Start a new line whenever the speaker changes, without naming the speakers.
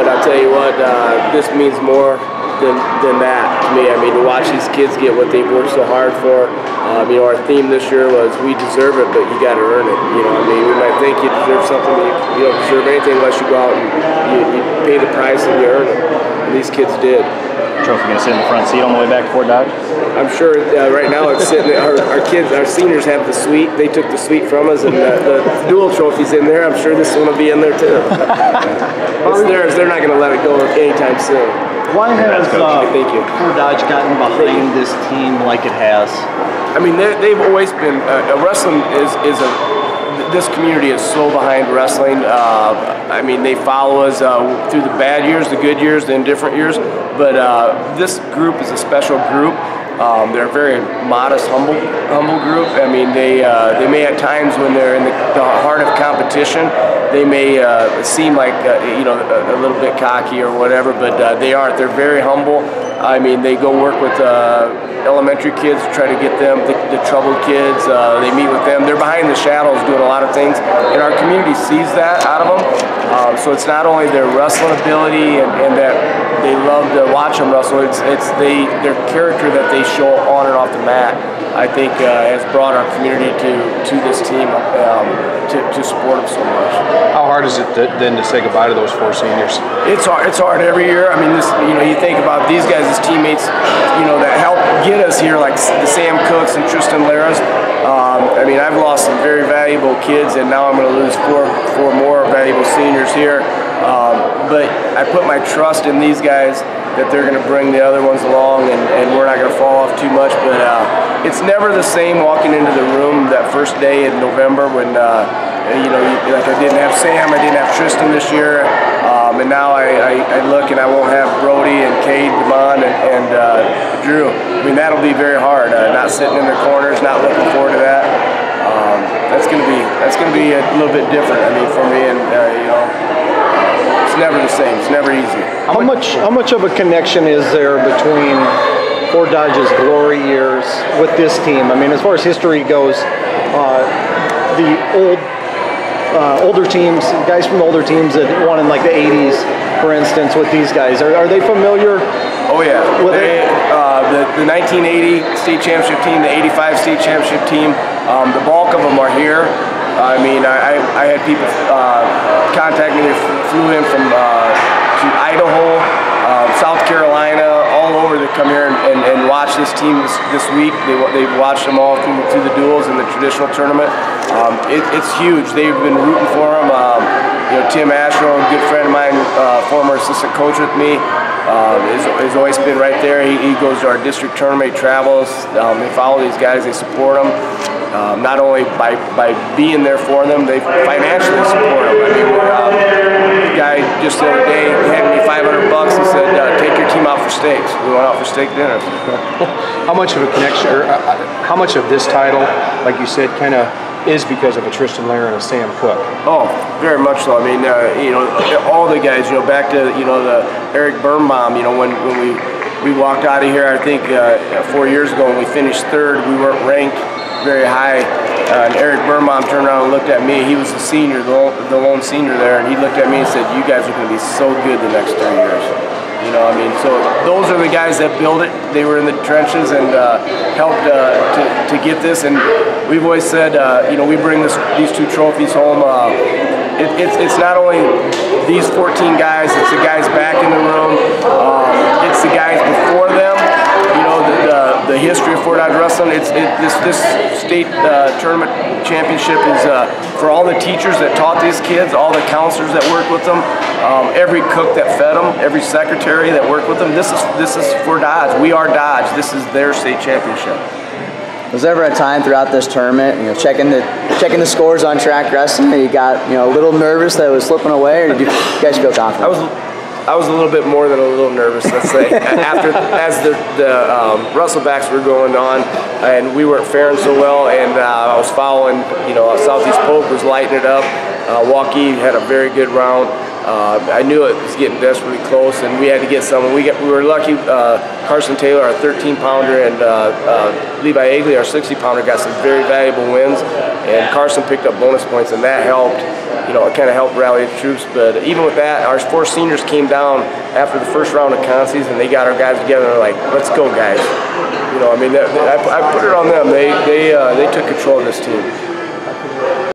I'll tell you what, this means more than that to me. I mean, to watch these kids get what they've worked so hard for. You know, our theme this year was "We deserve it, but you got to earn it." You know, I mean, we might think you deserve something, but you don't deserve anything unless you go out and you pay the price and you earn it. And these kids did.
Trophy gonna sit in the front seat on the way back to Fort Dodge?
I'm sure right now it's sitting. Our kids, our seniors have the suite. They took the suite from us, and the dual trophy's in there. I'm sure this one will be in there too. It's theirs. They're not going to let it go anytime soon.
Why has
thank you.
Fort Dodge gotten behind this team like it has?
I mean, they've always been wrestling is a. This community is so behind wrestling. I mean, they follow us through the bad years, the good years, the indifferent years. But this group is a special group. They're a very modest, humble group. I mean, they may at times when they're in the heart of competition, they may seem like you know, a little bit cocky or whatever, but they aren't. They're very humble. I mean, they go work with elementary kids to try to get them, the troubled kids. They meet with them. They're behind the shadows doing a lot of things, and our community sees that out of them. So it's not only their wrestling ability and that they love to watch them wrestle, it's their character that they show on and off the mat, I think has brought our community to this team to support them so much.
How hard is it then to say goodbye to those 4 seniors?
It's hard. It's hard every year. I mean, you know, you think about these guys as teammates, you know, that helped get us here, like the Sam Cooks and Tristan Laras. I mean, I've lost some very valuable kids, and now I'm going to lose four more valuable seniors here. But I put my trust in these guys that they're going to bring the other ones along, and we're not going to fall off too much. But it's never the same walking into the room that first day in November when, you know, like I didn't have Sam, I didn't have Tristan this year, and now I look and I won't have Brody and Cade, Damon, and Drew. I mean, that'll be very hard. Not sitting in their corners, not looking forward to that. That's gonna be a little bit different. I mean, for me, and you know, it's never the same. It's never easy.
How much of a connection is there between Fort Dodge's glory years with this team? I mean, as far as history goes, the older teams, guys from the older teams that won in like the 80s, for instance, with these guys, are they familiar?
Oh yeah, the 1980 state championship team, the 85 state championship team, the bulk of them are here. I mean, I had people contact me. They flew in from to Idaho, South Carolina, all over to come here and watch this team this week. They've watched them all through the duels and the traditional tournament. It's huge. They've been rooting for them. You know, Tim Ashrow, a good friend of mine, former assistant coach with me, has always been right there. He goes to our district tournament, he travels. They follow these guys, they support them. Not only by being there for them, they financially support them. I mean, the guy just the other day handed me $500 and said, "Take your team out for steaks." We went out for steak dinner.
How much of a connection, or how much of this title, like you said, kind of is because of a Tristan Lara and a Sam Cook?
Oh, very much so. I mean, you know, all the guys. You know, back to the Eric Birnbaum. You know, when we walked out of here, I think 4 years ago, when we finished third, we weren't ranked very high, and Eric Birnbaum turned around and looked at me. He was the senior, the lone senior there, and he looked at me and said, "You guys are going to be so good the next 3 years." You know, I mean, so those are the guys that built it. They were in the trenches and helped to get this. And we've always said, you know, we bring these 2 trophies home. It's not only these 14 guys; it's the guys back in the room. It's the guys before them. You know, the history of Fort Dodge wrestling. This state tournament championship is for all the teachers that taught these kids, all the counselors that worked with them, every cook that fed them, every secretary that worked with them. This is for Dodge. We are Dodge. This is their state championship.
Was there ever a time throughout this tournament, you know, checking the scores on track wrestling, that you got, you know, a little nervous that it was slipping away, or did you guys feel confident?
I was a little bit more than a little nervous, let's say, as the wrestlebacks were going on, and we weren't faring so well, and I was following, you know, Southeast Polk was lighting it up. Waukee had a very good round. I knew it was getting desperately close, and we had to get someone. We were lucky. Carson Taylor, our 13-pounder, and Levi Agley, our 60-pounder, got some very valuable wins, and Carson picked up bonus points, and that helped. you know, it kind of helped rally the troops. But even with that, our 4 seniors came down after the first round of consies, and they got our guys together. And they're like, "Let's go, guys!" You know, I mean, I put it on them. They took control of this team.